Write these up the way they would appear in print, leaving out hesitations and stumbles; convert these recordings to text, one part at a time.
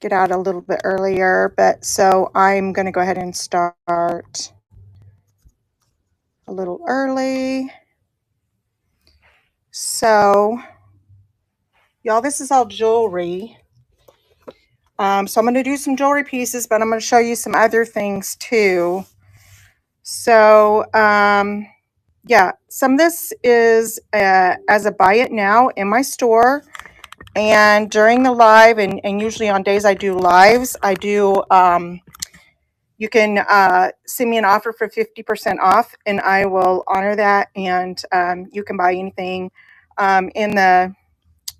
get out a little bit earlier, but so I'm going to go ahead and start a little early. So, y'all, this is all jewelry. So I'm going to do some jewelry pieces, but I'm going to show you some other things too. So, yeah, some of this is as a buy it now in my store. And during the live, and usually on days I do lives, I do, you can send me an offer for 50% off, and I will honor that. And you can buy anything in the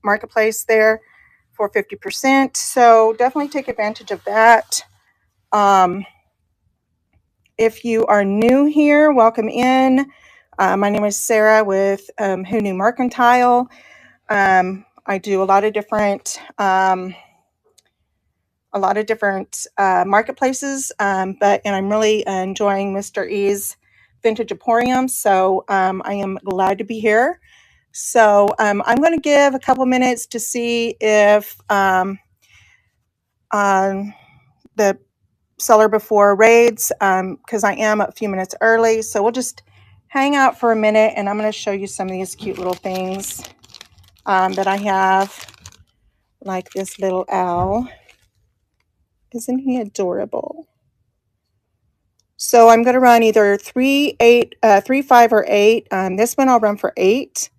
marketplace there for 50%. So definitely take advantage of that. If you are new here, welcome in. My name is Sarah with Who Knew Mercantile. I do a lot of different marketplaces, and I'm really enjoying Mr. E's Vintage Emporium. So I am glad to be here. So I'm going to give a couple minutes to see if the seller before raids, because I am a few minutes early. So we'll just hang out for a minute, and I'm going to show you some of these cute little things that I have, like this little owl. Isn't he adorable? So I'm going to run either 3, 8, 3, 5, or 8. This one I'll run for 8,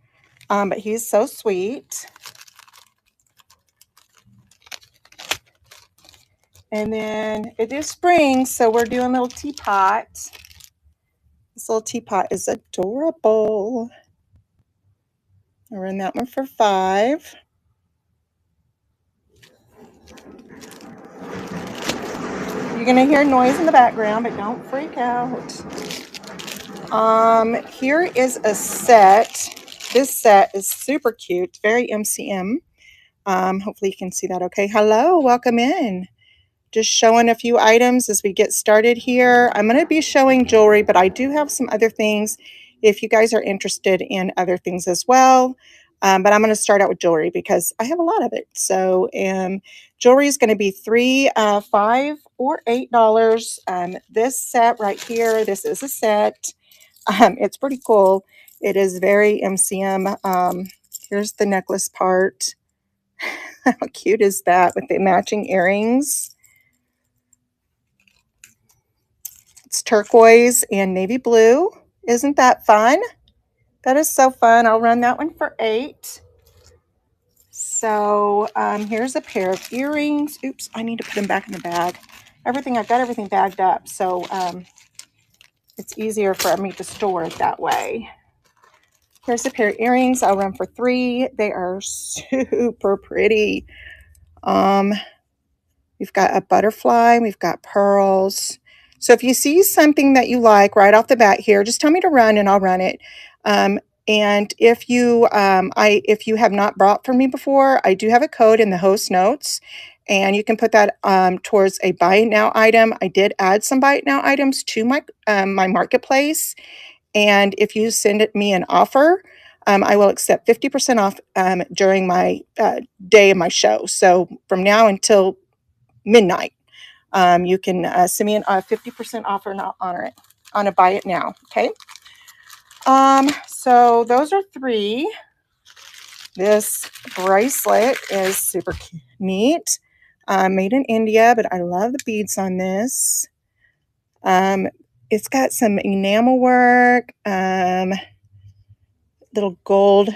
but he's so sweet. And then it is spring, so we're doing a little teapot. This little teapot is adorable. I'll run that one for 5. You're going to hear noise in the background, but don't freak out. Here is a set. This set is super cute, very MCM. Hopefully you can see that okay. Hello, welcome in. Just showing a few items as we get started here. I'm going to be showing jewelry, but I do have some other things if you guys are interested in other things as well. But I'm going to start out with jewelry because I have a lot of it. So jewelry is going to be $3, $5, or $8. This set right here, this is a set. It's pretty cool. It is very MCM. Here's the necklace part. How cute is that with the matching earrings? It's turquoise and navy blue. Isn't that fun? That is so fun. I'll run that one for 8. So here's a pair of earrings. Oops, I need to put them back in the bag. I've got everything bagged up, so it's easier for me to store it that way. Here's a pair of earrings. I'll run for 3. They are super pretty. We've got a butterfly. We've got pearls. So if you see something that you like right off the bat here, just tell me to run and I'll run it. And if you have not bought from me before, I do have a code in the host notes, and you can put that towards a buy it now item. I did add some buy it now items to my my marketplace, and if you send me an offer, I will accept 50% off during my day of my show. So from now until midnight, you can send me a 50% offer and I'll honor it on a buy it now. Okay. So those are 3. This bracelet is super neat. Made in India, but I love the beads on this. It's got some enamel work, little gold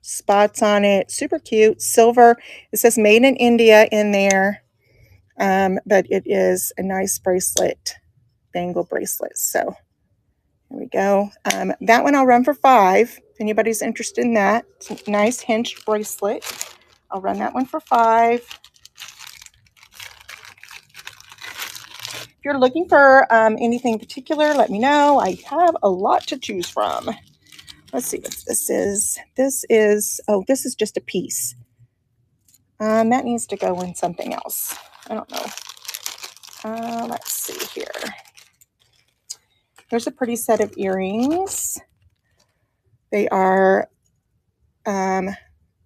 spots on it. Super cute. Silver. It says made in India in there. But it is a nice bracelet, bangle bracelet. So there we go. That one I'll run for 5. If anybody's interested in that, it's a nice hinged bracelet. I'll run that one for 5. If you're looking for anything particular, let me know. I have a lot to choose from. Let's see what this is. This is just a piece. That needs to go in something else. I don't know. Let's see here. Here's a pretty set of earrings. They are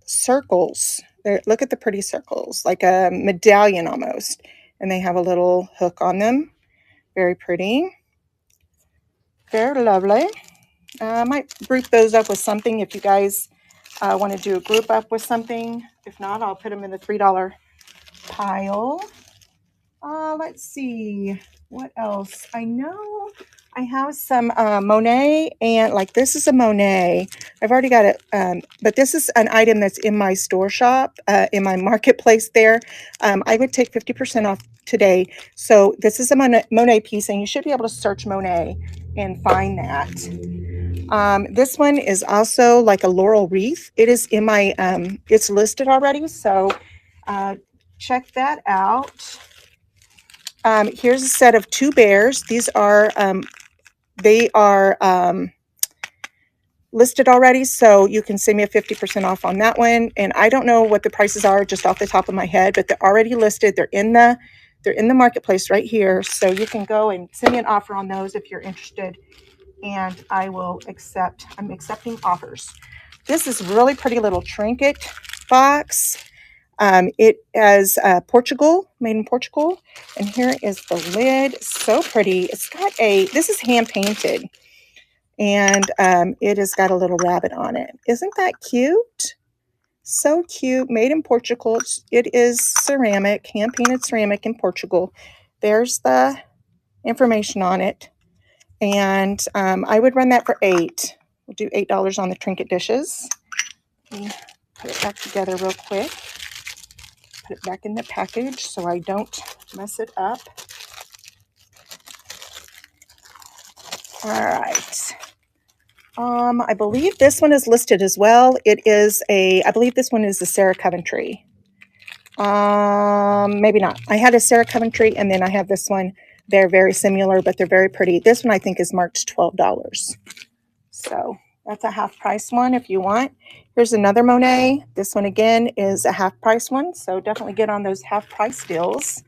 circles. Look at the pretty circles, like a medallion almost. And they have a little hook on them. Very pretty. Very lovely. I might group those up with something if you guys want to do a group up with something. If not, I'll put them in the $3 pile. Let's see. What else? I know I have some Monet, and like this is a Monet. I've already got it, but this is an item that's in my store shop, in my marketplace there. I would take 50% off today. So this is a Monet piece, and you should be able to search Monet and find that. This one is also like a laurel wreath. It is in my, it's listed already, so check that out. Here's a set of 2 bears. These are, they are listed already, so you can send me a 50% off on that one. And I don't know what the prices are just off the top of my head, but they're already listed. They're in the marketplace right here, so you can go and send me an offer on those if you're interested, and I will accept. I'm accepting offers. This is a really pretty little trinket box. It is Portugal, made in Portugal. And here is the lid. So pretty. It's got this is hand painted. And it has got a little rabbit on it. Isn't that cute? So cute. Made in Portugal. It is ceramic, hand painted ceramic in Portugal. There's the information on it. And I would run that for $8. We'll do $8 on the trinket dishes. Let me put it back together real quick. Put it back in the package so I don't mess it up. All right. I believe this one is listed as well. It is I believe this one is the Sara Coventry. Maybe not. I had a Sara Coventry, and then I have this one. They're very similar, but they're very pretty. This one I think is marked $12. So that's a half price one if you want. Here's another Monet. This one again is a half price one, so definitely get on those half price deals.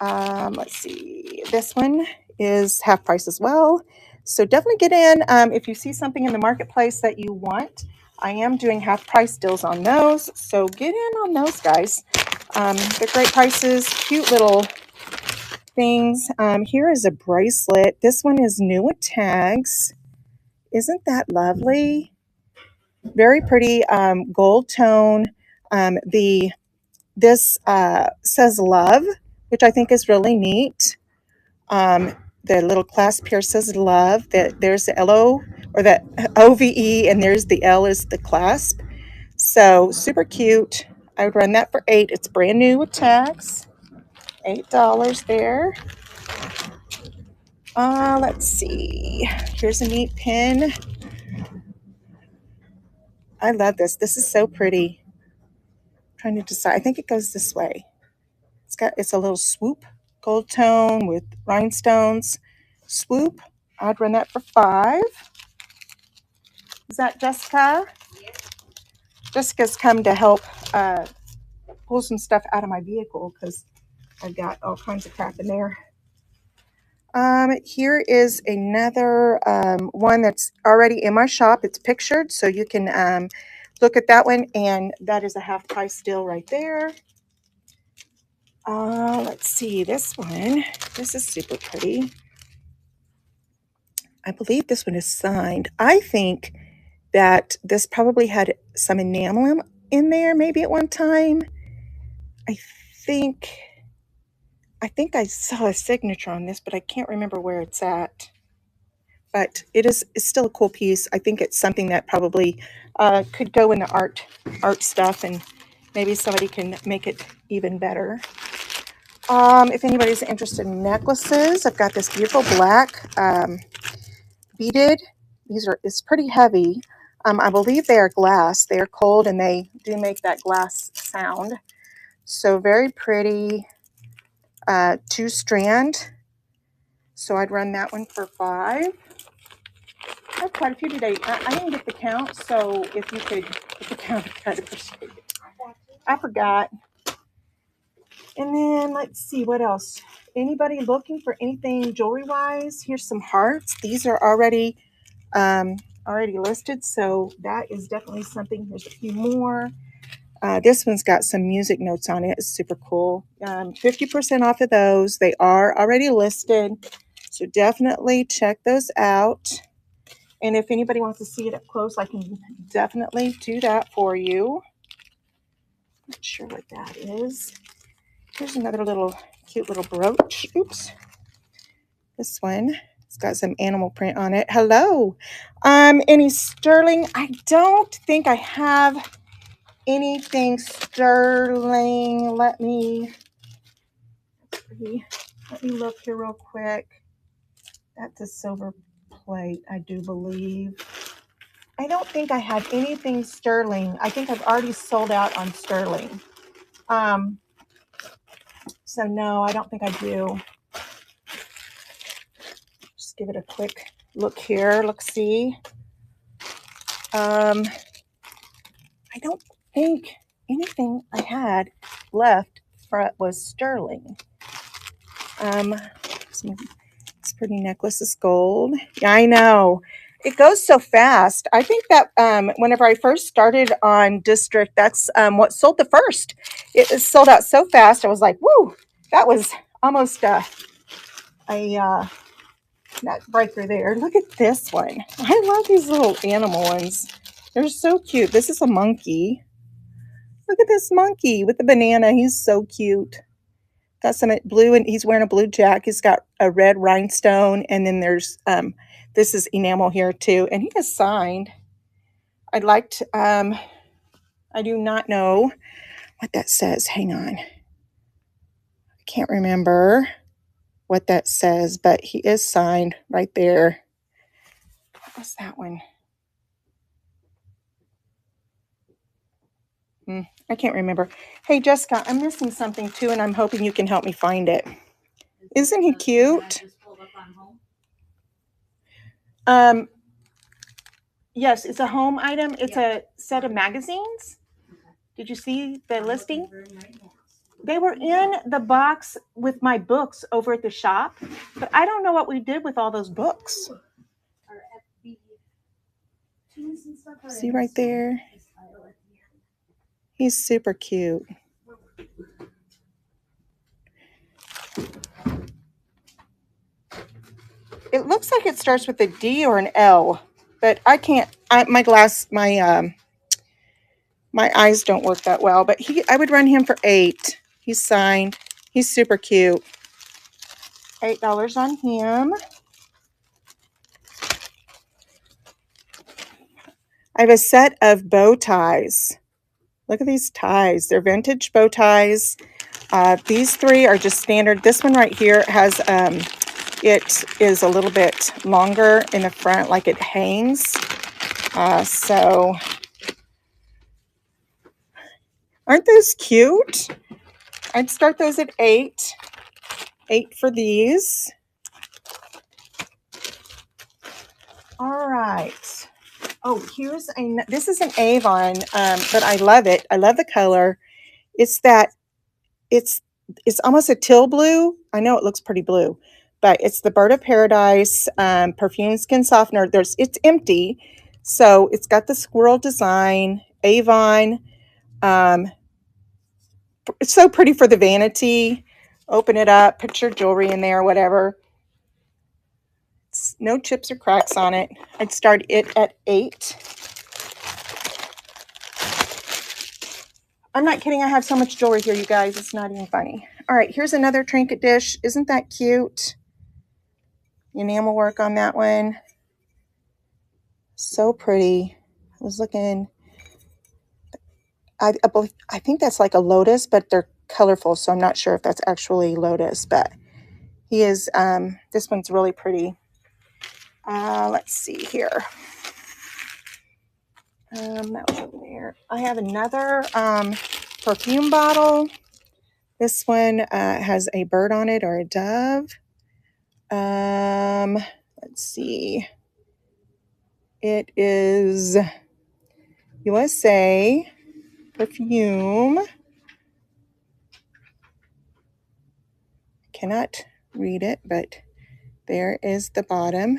Let's see. This one is half price as well. So definitely get in. If you see something in the marketplace that you want, I am doing half price deals on those. So get in on those, guys. They're great prices, cute little things. Here is a bracelet. This one is new with tags. Isn't that lovely? Very pretty gold tone. This says love, which I think is really neat. The little clasp here says love. There's the LO or the OVE, and there's the L is the clasp. So super cute. I would run that for $8. It's brand new with tags. $8 there. Let's see. Here's a neat pin. I love this. This is so pretty. I'm trying to decide. I think it goes this way. It's a little swoop, gold tone with rhinestones. Swoop. I'd run that for $5. Is that Jessica? Yes. Jessica's come to help pull some stuff out of my vehicle because I've got all kinds of crap in there. Here is another one that's already in my shop. It's pictured, so you can look at that one, and that is a half price deal right there. Let's see, this one. This is super pretty. I believe this one is signed. I think that this probably had some enamel in there maybe at one time. I think I saw a signature on this, but I can't remember where it's at. But it's still a cool piece. I think it's something that probably could go in the art stuff, and maybe somebody can make it even better. If anybody's interested in necklaces, I've got this beautiful black beaded. It's pretty heavy. I believe they are glass. They are cold, and they do make that glass sound. So very pretty. 2-strand. So I'd run that one for $5. I have quite a few today. I didn't get the count, so if you could get the count, I'd appreciate it. I forgot. And then let's see what else. Anybody looking for anything jewelry-wise? Here's some hearts. These are already listed, so that is definitely something. Here's a few more. This one's got some music notes on it. It's super cool. 50% off of those. They are already listed, so definitely check those out. And if anybody wants to see it up close, I can definitely do that for you. Not sure what that is. Here's another little cute little brooch. Oops. This one. It's got some animal print on it. Hello. Any sterling? I don't think I have anything sterling. Let me look here real quick. That's a silver plate, I do believe. I don't think I have anything sterling. I think I've already sold out on sterling. So no, I don't think I do. Just give it a quick look here. Look, see. I don't think anything I had left was sterling. This pretty necklace is gold. Yeah, I know. It goes so fast. I think that whenever I first started on District, that's what sold the first. It sold out so fast. I was like, woo, that was almost a net breaker there. Look at this one. I love these little animal ones. They're so cute. This is a monkey. Look at this monkey with the banana. He's so cute. Got some blue, and he's wearing a blue jacket. He's got a red rhinestone, and then there's this is enamel here too, and he is signed. I do not know what that says. Hang on. I can't remember what that says, but he is signed right there. What was that one? I can't remember. Hey, Jessica, I'm missing something too, and I'm hoping you can help me find it. Isn't he cute? Yes, it's a home item. It's a set of magazines. Did you see the listing? They were in the box with my books over at the shop, but I don't know what we did with all those books. See right there? He's super cute. It looks like it starts with a D or an L, but I can't. My eyes don't work that well. But I would run him for $8. He's signed. He's super cute. $8 on him. I have a set of bow ties. Look at these ties. They're vintage bow ties. These three are just standard. This one right here has, it is a little bit longer in the front, like it hangs. So, aren't those cute? I'd start those at $8. $8 for these. All right. Oh, this is an Avon, but I love it. I love the color. It's almost a teal blue. I know it looks pretty blue, but it's the Bird of Paradise perfume skin softener. It's empty, so it's got the squirrel design. Avon. It's so pretty for the vanity. Open it up, put your jewelry in there, whatever. No chips or cracks on it. I'd start it at $8. I'm not kidding. I have so much jewelry here, you guys. It's not even funny. All right, here's another trinket dish. Isn't that cute? Enamel work on that one. So pretty. I was looking. I think that's like a lotus, but they're colorful, so I'm not sure if that's actually lotus, but he is, this one's really pretty. Let's see here. That was over there. I have another perfume bottle. This one has a bird on it or a dove. Let's see. It is USA perfume. Cannot read it, but there is the bottom.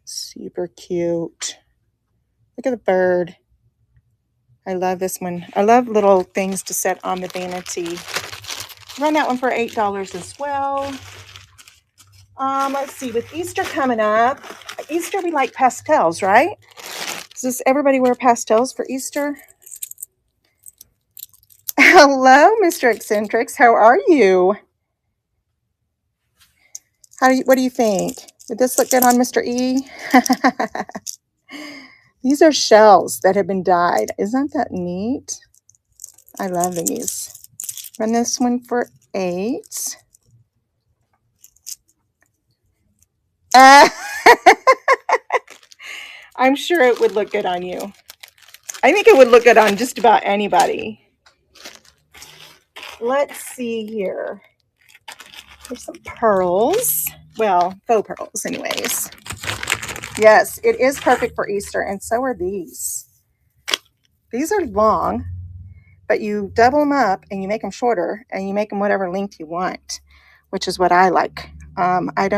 Super cute. Look at the bird. I love this one. I love little things to set on the vanity. Run that one for $8 as well. Let's see, with Easter coming up, Easter we like pastels, right? Does everybody wear pastels for Easter? Hello, Mr. Eccentrics. How are you? What do you think? Did this look good on Mr. E? These are shells that have been dyed. Isn't that neat? I love these. Run this one for $8. I'm sure it would look good on you. I think it would look good on just about anybody. Let's see here. There's some pearls. Well, faux pearls anyways. Yes, it is perfect for Easter, and so are these. These are long, but you double them up and you make them shorter and you make them whatever length you want, which is what I like. I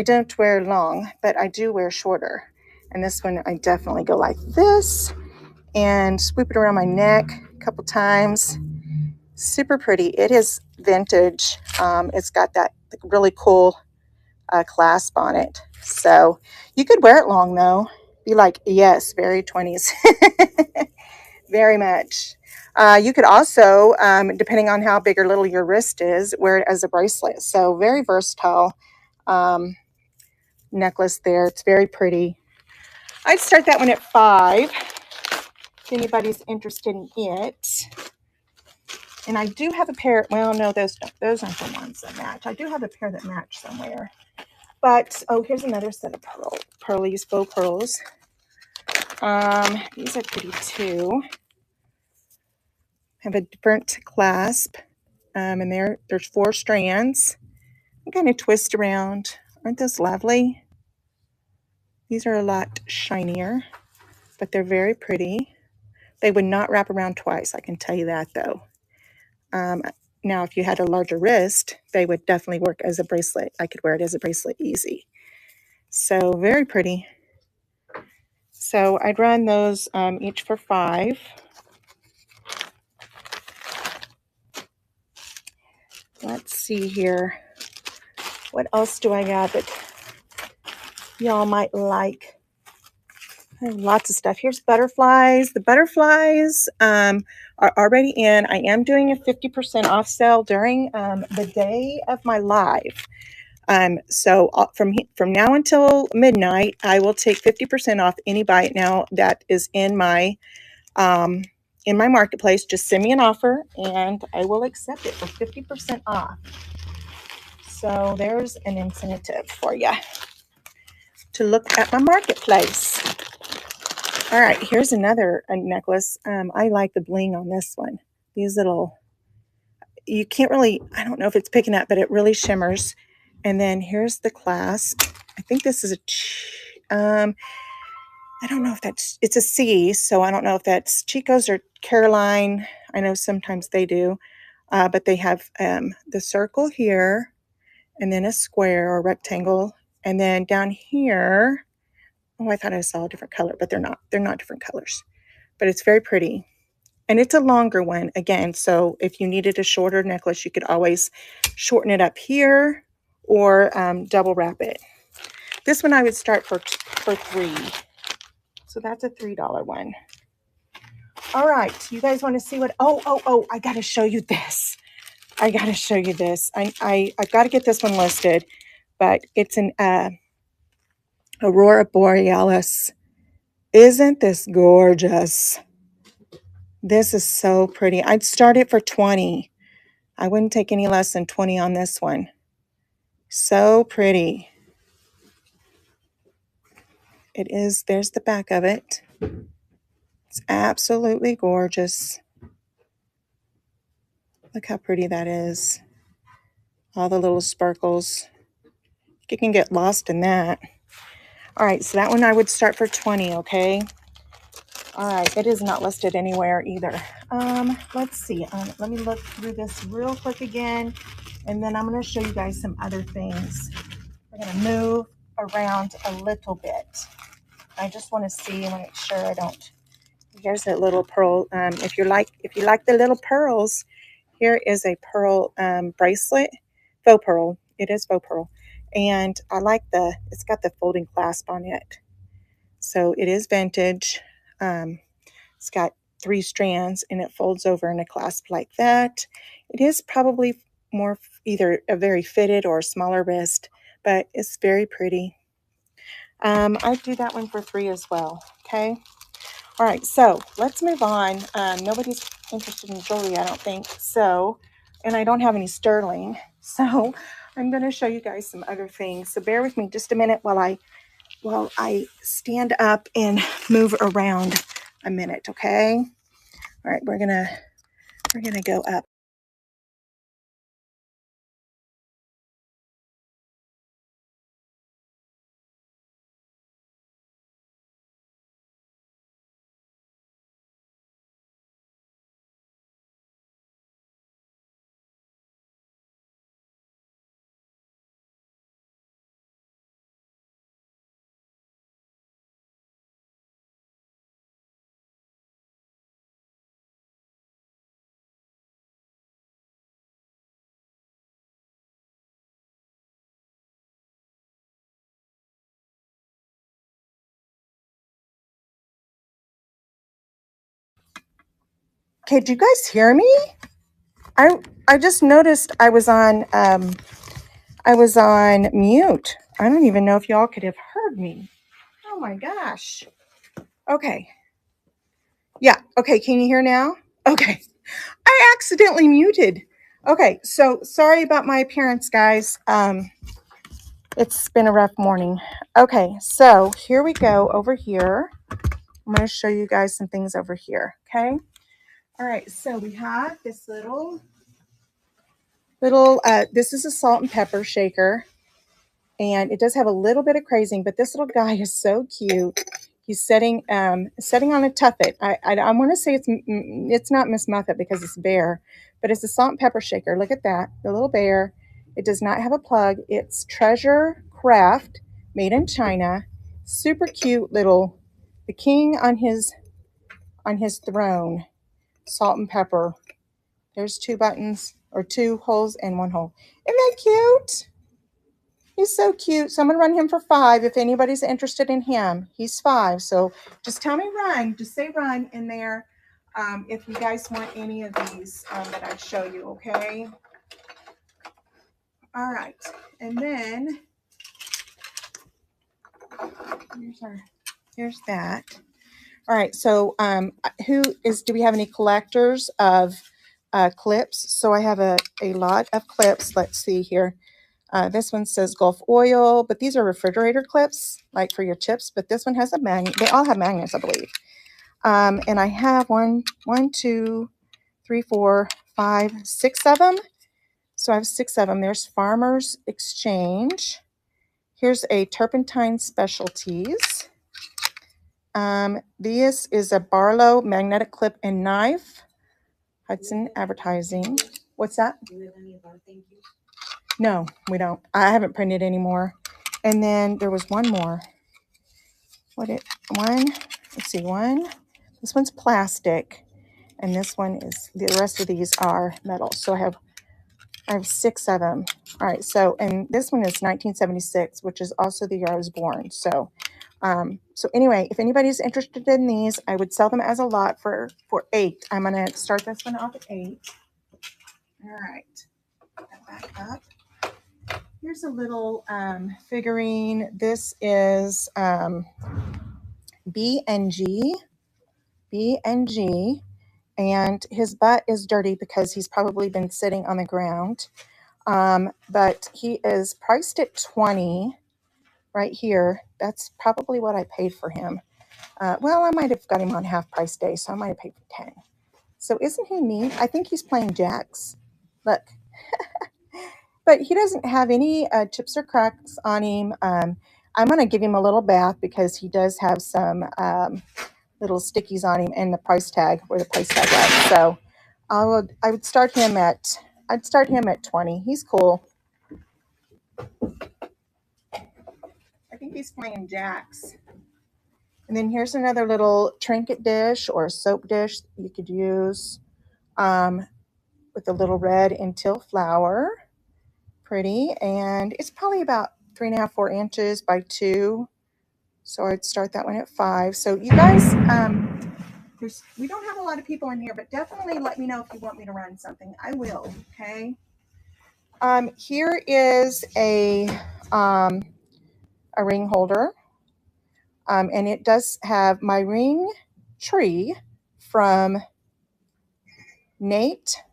don't wear long, but I do wear shorter. And this one, I definitely go like this and swoop it around my neck a couple times. Super pretty. It is vintage. It's got that really cool clasp on it. So you could wear it long though. Be like, yes, very 20s. Very much. You could also, depending on how big or little your wrist is, wear it as a bracelet. So very versatile necklace there. It's very pretty. I'd start that one at $5 if anybody's interested in it. And I do have a pair. Well, no, those aren't the ones that match. I do have a pair that match somewhere. But, oh, here's another set of pearlies, faux pearls. These are pretty too. Have a different clasp. And there's 4 strands. I'm going to twist around. Aren't those lovely? These are a lot shinier, but they're very pretty. They would not wrap around twice. I can tell you that though. Now, if you had a larger wrist, they would definitely work as a bracelet. I could wear it as a bracelet easy. So very pretty. So I'd run those each for $5. Let's see here. What else do I got that y'all might like? I have lots of stuff. Here's butterflies. The butterflies are already in. I am doing a 50% off sale during the day of my live. So from now until midnight, I will take 50% off any buy it now that is in my marketplace. Just send me an offer and I will accept it for 50% off. So there's an incentive for you to look at my marketplace. All right, here's another necklace. I like the bling on this one. These little, you can't really, I don't know if it's picking up, but it really shimmers. And then here's the clasp. I think this is I don't know if it's a C, so I don't know if that's Chico's or Caroline. I know sometimes they do, but they have the circle here, and then a square or rectangle, and then down here, oh, I thought I saw a different color, but they're not. They're not different colors, but it's very pretty. And it's a longer one again, so if you needed a shorter necklace, you could always shorten it up here or double wrap it. This one I would start for $3. So that's a $3 one. All right, you guys want to see what? Oh! I got to show you this. I got to show you this. I've got to get this one listed, but it's an Aurora Borealis. Isn't this gorgeous? This is so pretty. I'd start it for $20. I wouldn't take any less than $20 on this one. So pretty. It is. There's the back of it. It's absolutely gorgeous. Look how pretty that is. All the little sparkles. You can get lost in that. All right, so that one I would start for $20, okay? All right, it is not listed anywhere either. Let's see. Let me look through this real quick again, and then I'm going to show you guys some other things. We're going to move around a little bit. I just want to see and make sure I don't Here's a little pearl. If you like the little pearls, here is a pearl bracelet, faux pearl. It is faux pearl, and I like it's got the folding clasp on it. So it is vintage. It's got 3 strands and it folds over in a clasp like that. It is probably more either a very fitted or a smaller wrist, but it's very pretty. I do that one for free as well. Okay. All right. So let's move on. Nobody's interested in jewelry, I don't think. So, and I don't have any sterling. So I'm going to show you guys some other things. So bear with me just a minute while I stand up and move around a minute. Okay. All right. We're going to go up. Okay. Do you guys hear me? I just noticed I was on mute. I don't even know if y'all could have heard me. Oh my gosh. Okay. Yeah. Okay. Can you hear now? Okay. I accidentally muted. Okay. So sorry about my appearance, guys. It's been a rough morning. Okay. So here we go over here. I'm going to show you guys some things over here. Okay. All right. So we have this this is a salt and pepper shaker. And it does have a little bit of crazing, but this little guy is so cute. He's setting on a tuffet. I want to say it's not Miss Muffet because it's bear, but it's a salt and pepper shaker. Look at that, the little bear. It does not have a plug. It's Treasure Craft, made in China. Super cute little, the king on his throne. Salt and pepper. There's 2 buttons or 2 holes and 1 hole. Isn't that cute? He's so cute. So I'm going to run him for 5 if anybody's interested in him. He's 5. So just tell me run. Just say run in there if you guys want any of these that I show you, okay? All right. And then here's that. All right. So do we have any collectors of clips? So I have a lot of clips. Let's see here. This one says Gulf Oil, but these are refrigerator clips, like for your chips. But this one has a magnet. They all have magnets, I believe. And I have 1, 2, 3, 4, 5, 6 of them. So I have 6 of them. There's Farmers Exchange. Here's a Turpentine Specialties. This is a Barlow magnetic clip and knife. Hudson Advertising. What's that? Do we have any of our thank yous? No, we don't. I haven't printed anymore. And then there was one more. Let's see, one. This one's plastic. And this one is, the rest of these are metal. So I have 6 of them. All right. So, and this one is 1976, which is also the year I was born. So, so anyway, if anybody's interested in these, I would sell them as a lot for 8. I'm going to start this one off at 8. All right. Put that back up. Here's a little figurine. This is BNG, and his butt is dirty because he's probably been sitting on the ground. But he is priced at 20 right here. That's probably what I paid for him. Well, I might have got him on half price day, so I might have paid for 10. So isn't he neat? I think he's playing jacks. Look. But he doesn't have any chips or cracks on him. I'm going to give him a little bath because he does have some little stickies on him and the price tag, where the price tag was. So I'd start him at 20. He's cool. I think he's playing jacks. And then here's another little trinket dish or soap dish you could use with a little red Intil flower. Pretty. And it's probably about 3.5, 4 inches by 2. So I'd start that one at 5. So you guys, we don't have a lot of people in here, but definitely let me know if you want me to run something. I will, okay? Here is a ring holder. And it does have my ring tree from Nate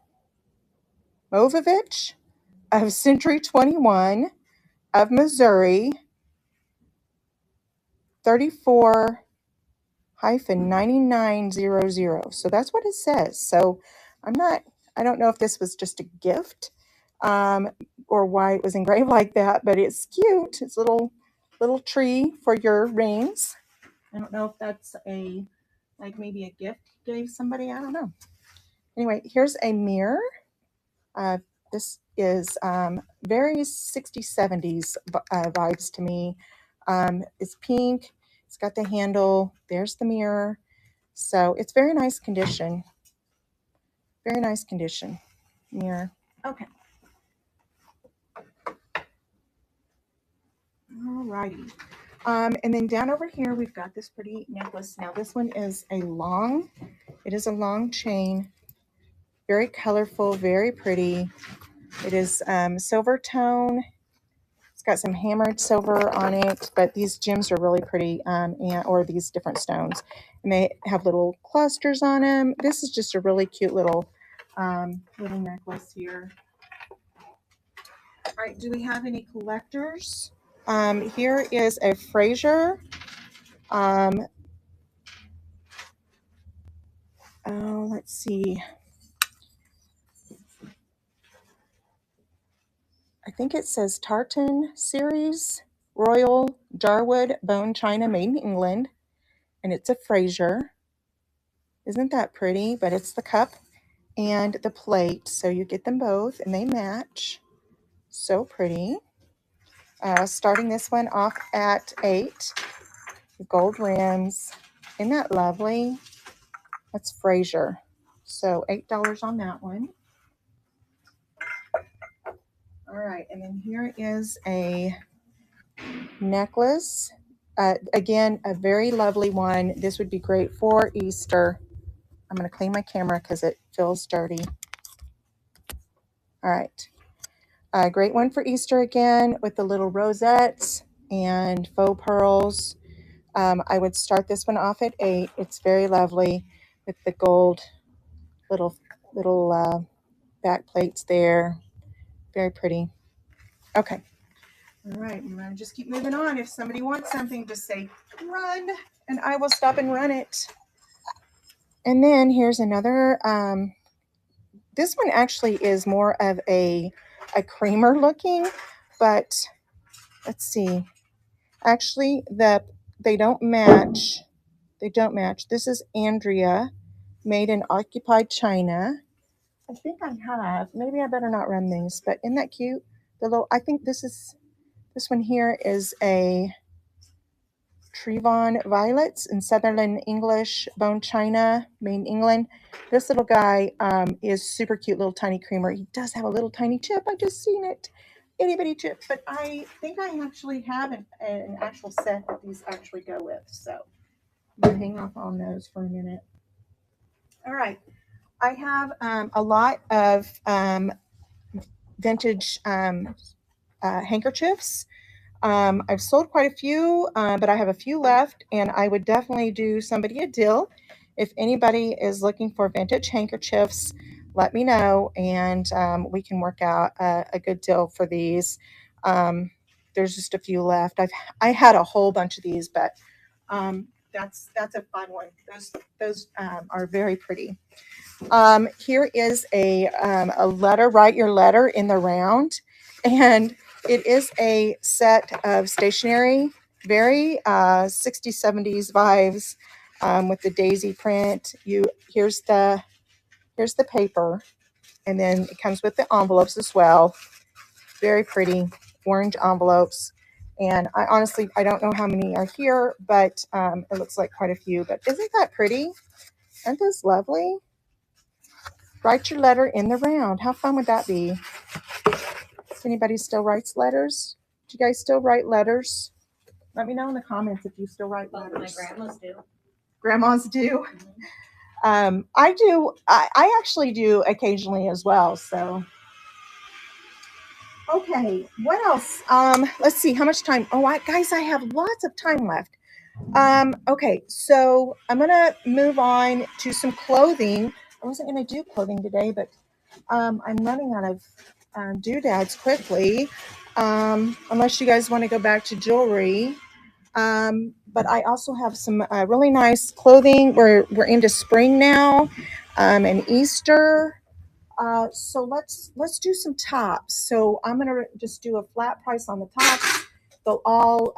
Movovich of Century 21 of Missouri, 34-9900. So that's what it says. So I don't know if this was just a gift or why it was engraved like that, but it's cute. It's a little tree for your rings. I don't know if that's like maybe a gift you gave somebody. I don't know. Anyway, here's a mirror. This is very 60s, 70s vibes to me. It's pink. It's got the handle. There's the mirror. So it's very nice condition. Very nice condition. Mirror. Okay. Alrighty. And then down over here, we've got this pretty necklace. Now this one is it is a long chain. Very colorful, very pretty. It is silver tone. It's got some hammered silver on it, but these gems are really pretty, or these different stones. And they have little clusters on them. This is just a really cute little necklace here. All right, do we have any collectors? Here is a Fraser. Let's see. I think it says Tartan Series, Royal Jarwood Bone China, made in England. And it's a Fraser. Isn't that pretty? But it's the cup and the plate. So you get them both and they match. So pretty. Starting this one off at 8. Gold rims. Isn't that lovely? That's Fraser. So $8 on that one. All right, and then here is a necklace. Again, a very lovely one. This would be great for Easter. I'm going to clean my camera because it feels dirty. All right. A great one for Easter again with the little rosettes and faux pearls. I would start this one off at 8. It's very lovely with the gold little back plates there. Very pretty. Okay. All right. I'm going to just keep moving on. If somebody wants something, just say run and I will stop and run it. And then here's another. This one actually is more of a creamer looking, but let's see. Actually, they don't match. They don't match. This is Andrea, made in occupied China. I think I have. Maybe I better not run these, but isn't that cute? I think this one here is a Trevon Violets in Sutherland English Bone China, made in England. This little guy is super cute, little tiny creamer. He does have a little tiny chip. I just seen it. Itty bitty chip. But I think I actually have an actual set that these actually go with. So I'm going to hang off on those for a minute. All right. I have a lot of vintage handkerchiefs. I've sold quite a few, but I have a few left, and I would definitely do somebody a deal. If anybody is looking for vintage handkerchiefs, let me know, and we can work out a good deal for these. There's just a few left. I had a whole bunch of these, but that's a fun one. Those are very pretty. Here is a letter. Write your letter in the round, and it is a set of stationery, very 60s, 70s vibes with the daisy print. Here's the paper, and then it comes with the envelopes as well. Very pretty orange envelopes, And I honestly, I don't know how many are here, but it looks like quite a few. But isn't that pretty? Aren't those lovely? Write your letter in the round. How fun would that be? If anybody still writes letters? Do you guys still write letters? Let me know in the comments if you still write letters. My grandmas do. Grandmas do? I do. I actually do occasionally as well. So, okay. What else? Let's see. How much time? Oh, guys, I have lots of time left. Okay, so I'm gonna move on to some clothing. I wasn't gonna do clothing today, but I'm running out of doodads quickly. Unless you guys want to go back to jewelry. But I also have some really nice clothing. We're into spring now, and Easter. So let's do some tops. So I'm gonna just do a flat price on the tops. They'll all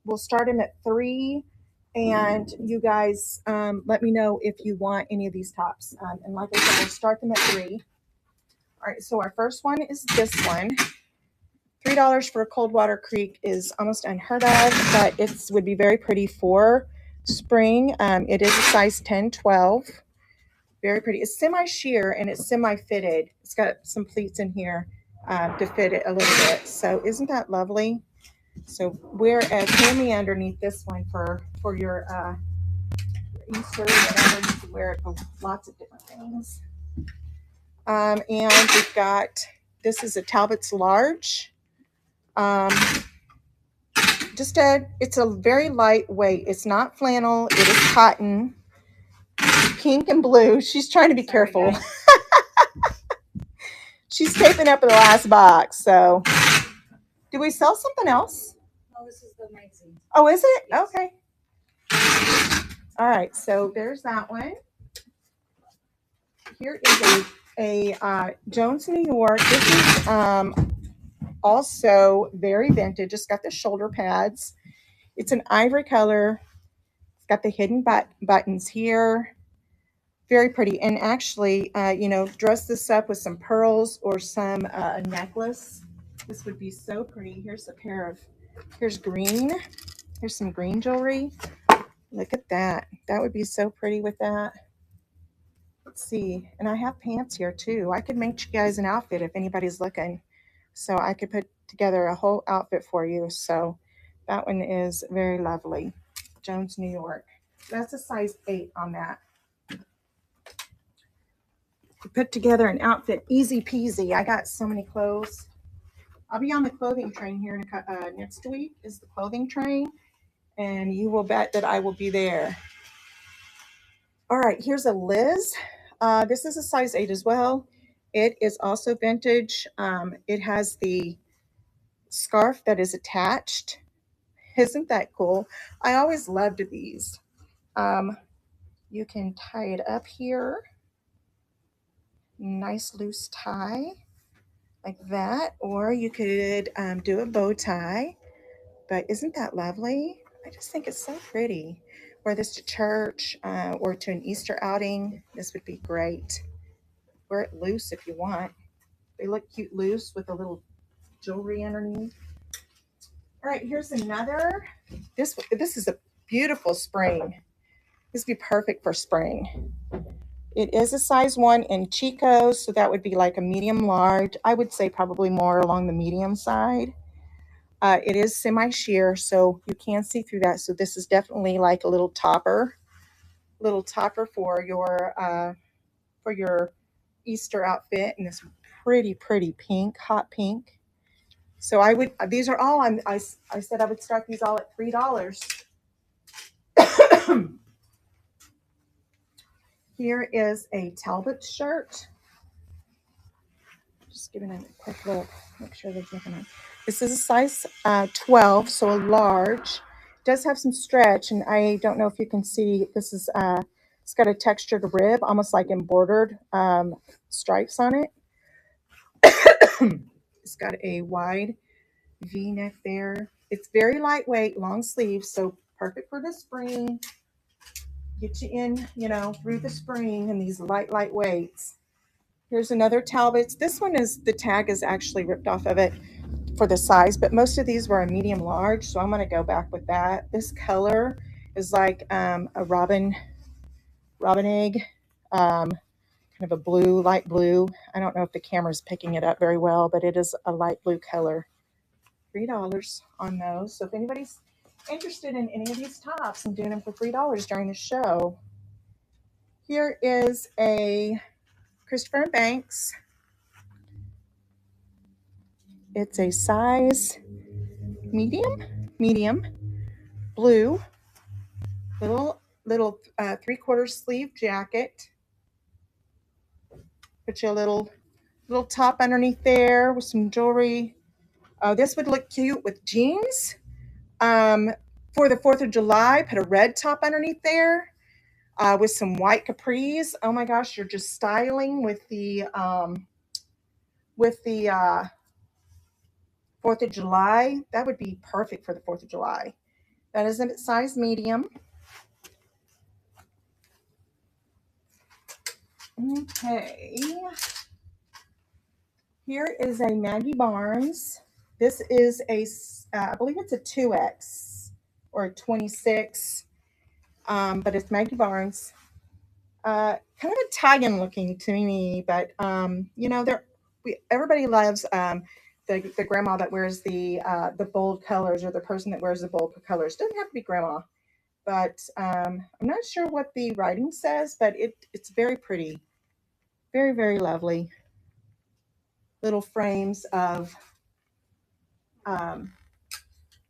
we'll start them at $3, and you guys let me know if you want any of these tops. And like I said, we'll start them at $3. All right. So our first one is this one. $3 for a Coldwater Creek is almost unheard of, but it would be very pretty for spring. It is a size 10-12. Very pretty. It's semi-sheer and it's semi-fitted. It's got some pleats in here to fit it a little bit. So isn't that lovely? So wear me underneath this one for your Easter, whatever. You can wear it for lots of different things. And we've got, this is a Talbot's large. It's a very lightweight. It's not flannel. It is cotton, pink and blue. She's trying to be careful. She's taping up in the last box. So, do we sell something else? No, this is the magazine. Oh, is it? Yes. Okay. All right. So there's that one. Here is a Jones, New York. This is also very vintage. It's got the shoulder pads. It's an ivory color. It's got the hidden buttons here. Very pretty. And actually, dress this up with some pearls or some necklace. This would be so pretty. Here's green. Here's some green jewelry. Look at that. That would be so pretty with that. Let's see. And I have pants here too. I could make you guys an outfit if anybody's looking. So I could put together a whole outfit for you. So that one is very lovely. Jones, New York. That's a size 8 on that. Put together an outfit, easy peasy. I got so many clothes. I'll be on the clothing train here next week is the clothing train, and you will bet that I will be there. All right, here's a Liz. This is a size 8 as well. It is also vintage. It has the scarf that is attached. Isn't that cool? I always loved these. You can tie it up here. Nice loose tie like that, or you could do a bow tie. But isn't that lovely? I just think it's so pretty. Wear this to church or to an Easter outing. This would be great. Wear it loose if you want. They look cute loose with a little jewelry underneath. All right, here's another. This is a beautiful spring. This would be perfect for spring. It is a size 1 in Chico, so that would be like a medium large. I would say probably more along the medium side. It is semi-sheer, so you can see through that. So this is definitely like a little topper for your Easter outfit. And this pretty pink, hot pink. So these are all, I said I would start these all at $3. Here is a Talbot shirt. Just giving it a quick look. Make sure there's nothing on. This is a size 12, so a large. It does have some stretch, and I don't know if you can see. This is it's got a textured rib, almost like embroidered stripes on it. It's got a wide V-neck there. It's very lightweight, long sleeves, so perfect for the spring. Get you in, through the spring and these light weights. Here's another Talbot's. This one is, the tag is actually ripped off of it. for the size, but most of these were a medium large, so I'm going to go back with that. This color is like a robin egg, kind of a blue, light blue. I don't know if the camera's picking it up very well, but it is a light blue color. $3 on those. So if anybody's interested in any of these tops, I'm doing them for $3 during the show. Here is a Christopher & Banks. It's a size medium, blue, little 3/4 sleeve jacket. Put you a little top underneath there with some jewelry. This would look cute with jeans. For the 4th of July, put a red top underneath there with some white capris. Oh my gosh, you're just styling with the 4th of July. That would be perfect for the 4th of July. That is a size medium. Okay. Here is a Maggie Barnes. This is a, I believe it's a 2X or a 26, but it's Maggie Barnes. Kind of Italian looking to me, but you know, everybody loves the grandma that wears the bold colors, or the person that wears the bold colors. Doesn't have to be grandma, but I'm not sure what the writing says, but it's very pretty, very, very lovely. Little frames of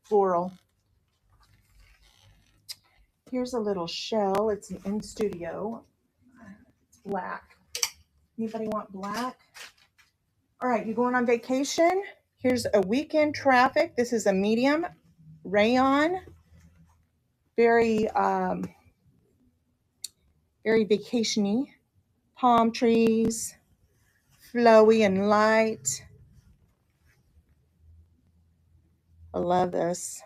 floral. Here's a little shell. It's an in studio. It's black. Anybody want black? All right, you going on vacation? Here's a Weekend Traffic. This is a medium rayon. Very very vacationy. Palm trees, flowy and light. I love this.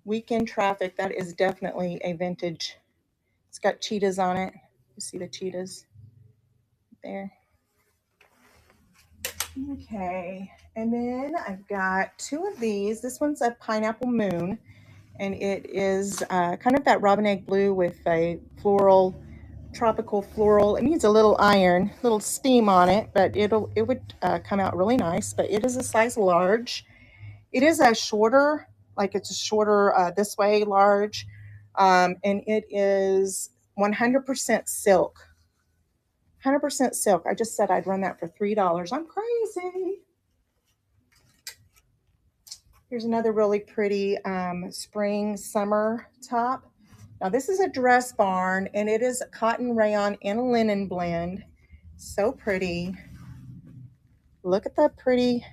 Weekend Traffic, that is definitely a vintage. It's got cheetahs on it. You see the cheetahs there. Okay, and then I've got two of these. This one's a Pineapple Moon, and it is kind of that robin egg blue with a tropical floral. It needs a little iron, little steam on it, but it would come out really nice. But it is a size large. It is a shorter, like it's a shorter this way large, and it is 100% silk. 100% silk. I just said I'd run that for $3. I'm crazy. Here's another really pretty spring summer top. Now this is a dress barn, and it is a cotton rayon and a linen blend. So pretty. Look at that pretty,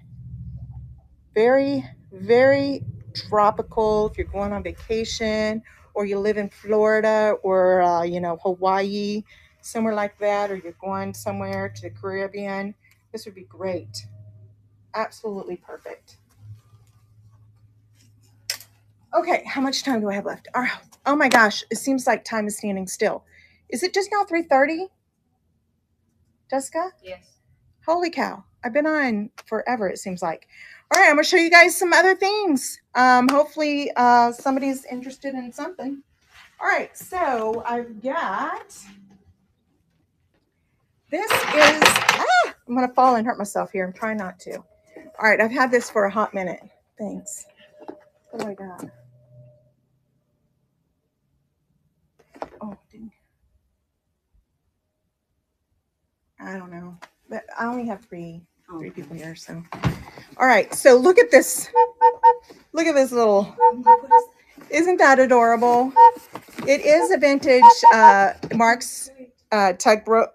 very, very tropical. If you're going on vacation, or you live in Florida, or you know, Hawaii, somewhere like that, or you're going somewhere to the Caribbean, this would be great. Absolutely perfect. Okay, how much time do I have left? Oh my gosh, it seems like time is standing still. Is it just now 3:30? Jessica? Yes. Holy cow. I've been on forever, it seems like. All right, I'm going to show you guys some other things. Hopefully somebody's interested in something. All right, so I've got, this is, I'm going to fall and hurt myself here. I'm trying not to. All right, I've had this for a hot minute. Thanks. What do I got? Oh, dang. I don't know. But I only have three people here, so. All right, so look at this. Look at this little, isn't that adorable? It is a vintage Mark's tugboat.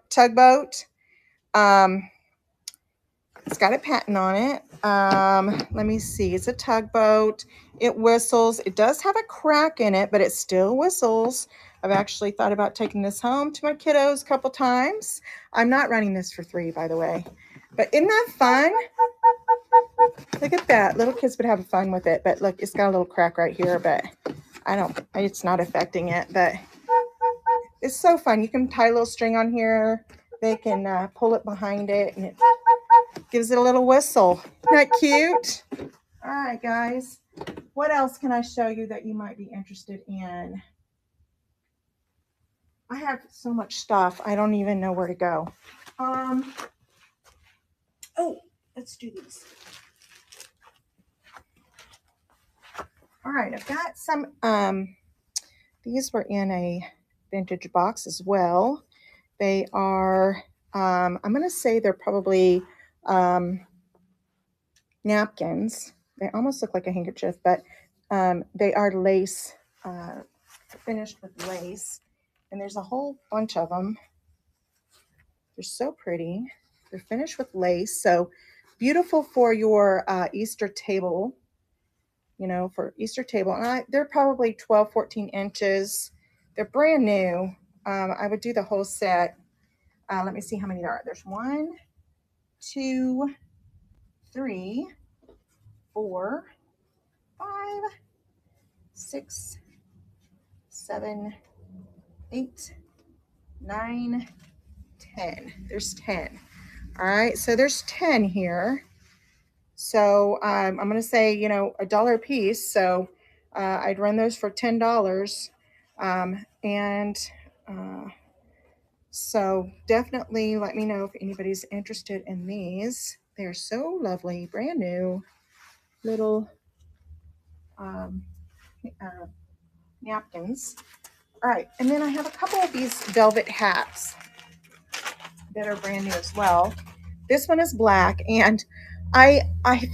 It's got a patent on it. Let me see. It's a tugboat. It whistles. It does have a crack in it, but it still whistles. I've actually thought about taking this home to my kiddos a couple times. I'm not running this for $3, by the way. But isn't that fun? Look at that. Little kids would have fun with it. But look, it's got a little crack right here, but it's not affecting it. But it's so fun. You can tie a little string on here. They can pull it behind it, and Gives it a little whistle. Isn't that cute? All right, guys. What else can I show you that you might be interested in? I have so much stuff. I don't even know where to go. Oh, let's do these. All right, I've got some, these were in a vintage box as well. They are, I'm going to say they're probably napkins. They almost look like a handkerchief, but they are lace, finished with lace. And there's a whole bunch of them. They're so pretty. They're finished with lace. So beautiful for your Easter table, you know, for Easter table. And they're probably 12, 14 inches. They're brand new. I would do the whole set. Let me see how many there are. There's 1, 2, 3, 4, 5, 6, 7, 8, 9, 10. There's 10. All right, so there's 10 here. So I'm going to say, you know, $1 a piece. So I'd run those for $10. So definitely let me know if anybody's interested in these. They're so lovely, brand new little napkins. All right, and then I have a couple of these velvet hats that are brand new as well. This one is black, and I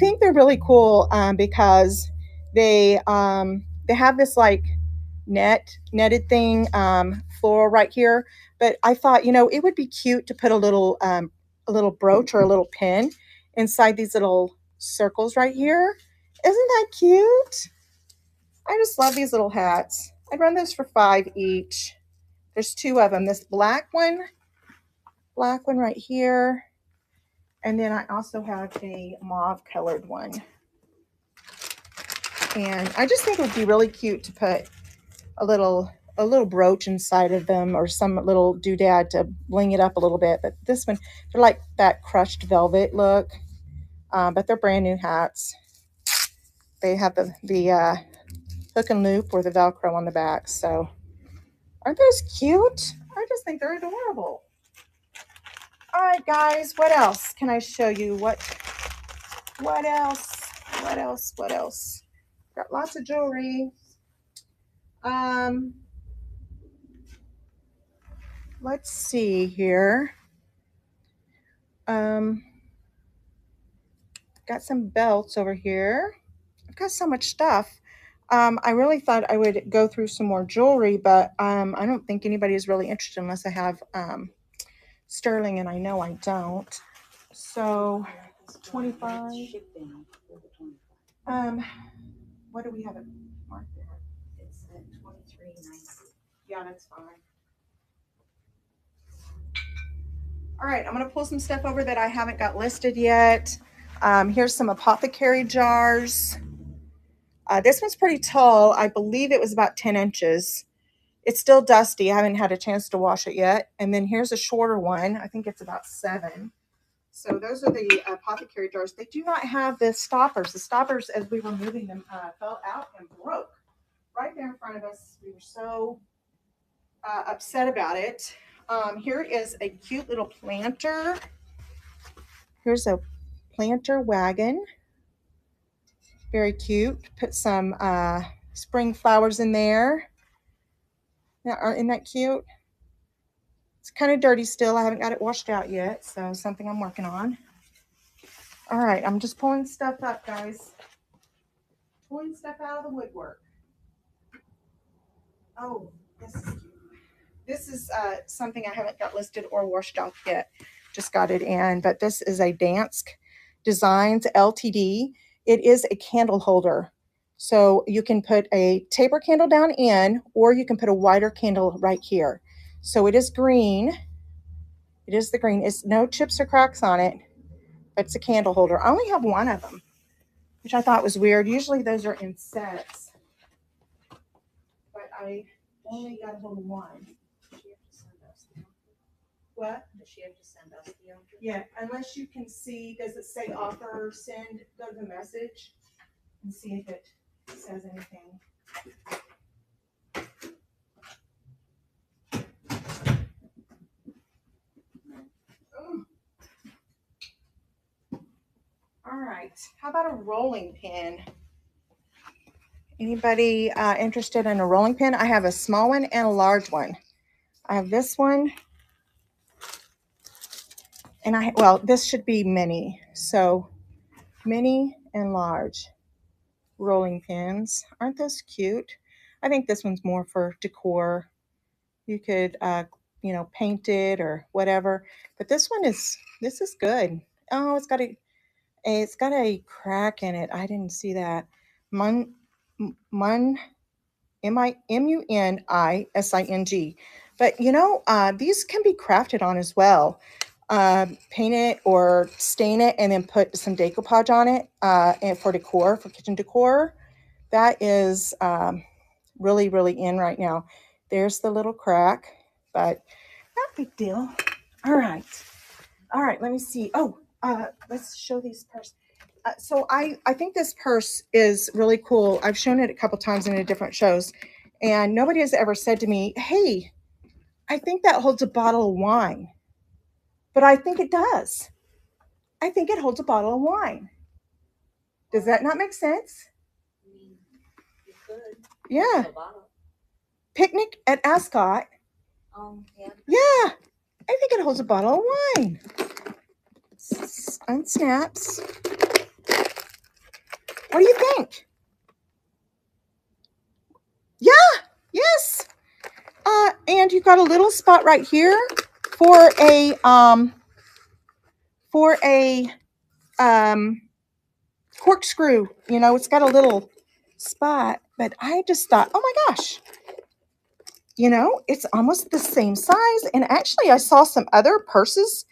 think they're really cool because they have this like netted thing floral right here. But I thought, you know, it would be cute to put a little brooch or a little pin inside these little circles right here. Isn't that cute? I just love these little hats. I'd run those for $5 each. There's 2 of them. This black one right here. And then I also have a mauve colored one. And I just think it would be really cute to put a little brooch inside of them or some little doodad to bling it up a little bit. But this one, they're like that crushed velvet look. But they're brand new hats. They have the hook and loop or the Velcro on the back. So aren't those cute? I just think they're adorable. All right, guys, what else can I show you? What else? Got lots of jewelry. Let's see here. Got some belts over here. I've got so much stuff. I really thought I would go through some more jewelry, but I don't think anybody is really interested unless I have sterling, and I know I don't. So 25. What do we have it marked there? It's at 23.90. Yeah, that's fine. All right, I'm going to pull some stuff over that I haven't got listed yet. Here's some apothecary jars. This one's pretty tall. I believe it was about 10 inches. It's still dusty. I haven't had a chance to wash it yet. And then here's a shorter one. I think it's about 7. So those are the apothecary jars. They do not have the stoppers. The stoppers, as we were moving them, fell out and broke right there in front of us. We were so upset about it. Here is a cute little planter. Here's a planter wagon. Very cute. Put some spring flowers in there. Now, isn't that cute? It's kind of dirty still. I haven't got it washed out yet, so something I'm working on. All right, I'm just pulling stuff up, guys. Pulling stuff out of the woodwork. Oh, this is cute. This is something I haven't got listed or washed out yet. Just got it in, but this is a Dansk Designs Ltd. It is a candle holder. So you can put a taper candle down in, or you can put a wider candle right here. So it is green. It is the green. It's no chips or cracks on it. It's a candle holder. I only have 1 of them, which I thought was weird. Usually those are in sets, but I only got a hold of 1. What? Does she have to send us the order? Yeah, unless you can see, does it say offer, send, go to the message and see if it says anything. All right, how about a rolling pin? Anybody interested in a rolling pin? I have a small one and a large one. I have this one, and well, this should be mini. So mini and large rolling pins. Aren't those cute? I think this one's more for decor. You could, paint it or whatever. But this is good. Oh, it's got a crack in it. I didn't see that. Mun MUNISING. But these can be crafted on as well. Paint it or stain it and then put some decoupage on it and for decor, for kitchen decor. That is really, really in right now. There's the little crack, but not a big deal. All right. Let me see. Oh, let's show these purse. So I think this purse is really cool. I've shown it a couple times in different shows, and nobody has ever said to me, "Hey, I think that holds a bottle of wine." But I think it does. I think it holds a bottle of wine. Does that not make sense? I mean, you could. Yeah. Picnic at Ascot. Yeah. Yeah. I think it holds a bottle of wine. Unsnaps. What do you think? Yeah. Yes. And you've got a little spot right here for a corkscrew. It's got a little spot, but I just thought, oh my gosh, it's almost the same size. And actually, I saw some other purses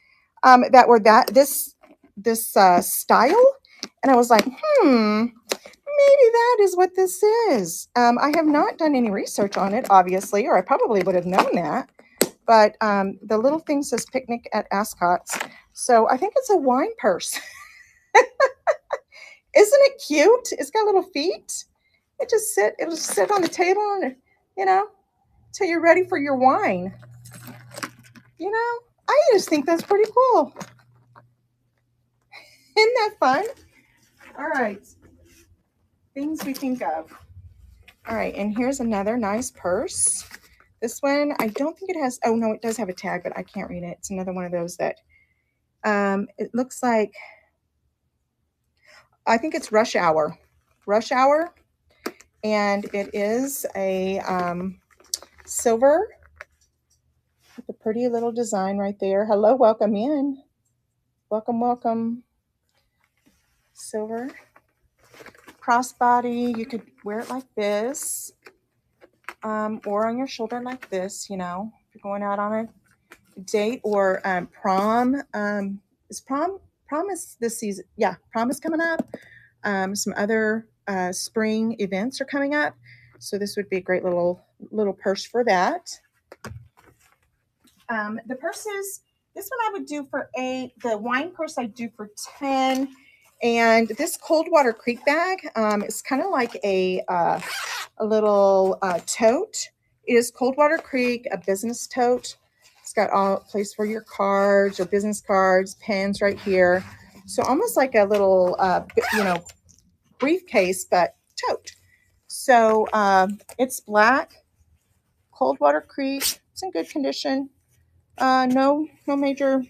that were this style, and I was like, maybe that is what this is. I have not done any research on it, obviously, or I probably would have known that. But the little thing says picnic at Ascot's. So I think it's a wine purse. Isn't it cute? It's got little feet. It'll just sit on the table and, till you're ready for your wine. I just think that's pretty cool. Isn't that fun? All right. Things we think of. All right, and here's another nice purse. This one, I don't think it has, oh no, it does have a tag, but I can't read it. It's another one of those that, it looks like, I think it's Rush Hour. And it is a silver with a pretty little design right there. Hello, welcome in. Welcome. Silver. Crossbody, you could wear it like this. Or on your shoulder like this, if you're going out on a date or prom. Is prom is this season? Yeah, prom is coming up. Some other spring events are coming up, so this would be a great little purse for that. The purses, this one I would do for 8. The wine purse I do for 10. And this Coldwater Creek bag is kind of like a little tote. It is Coldwater Creek, a business tote. It's got all place for your cards or business cards, pens right here. So almost like a little, briefcase, but tote. So it's black, Coldwater Creek. It's in good condition. No major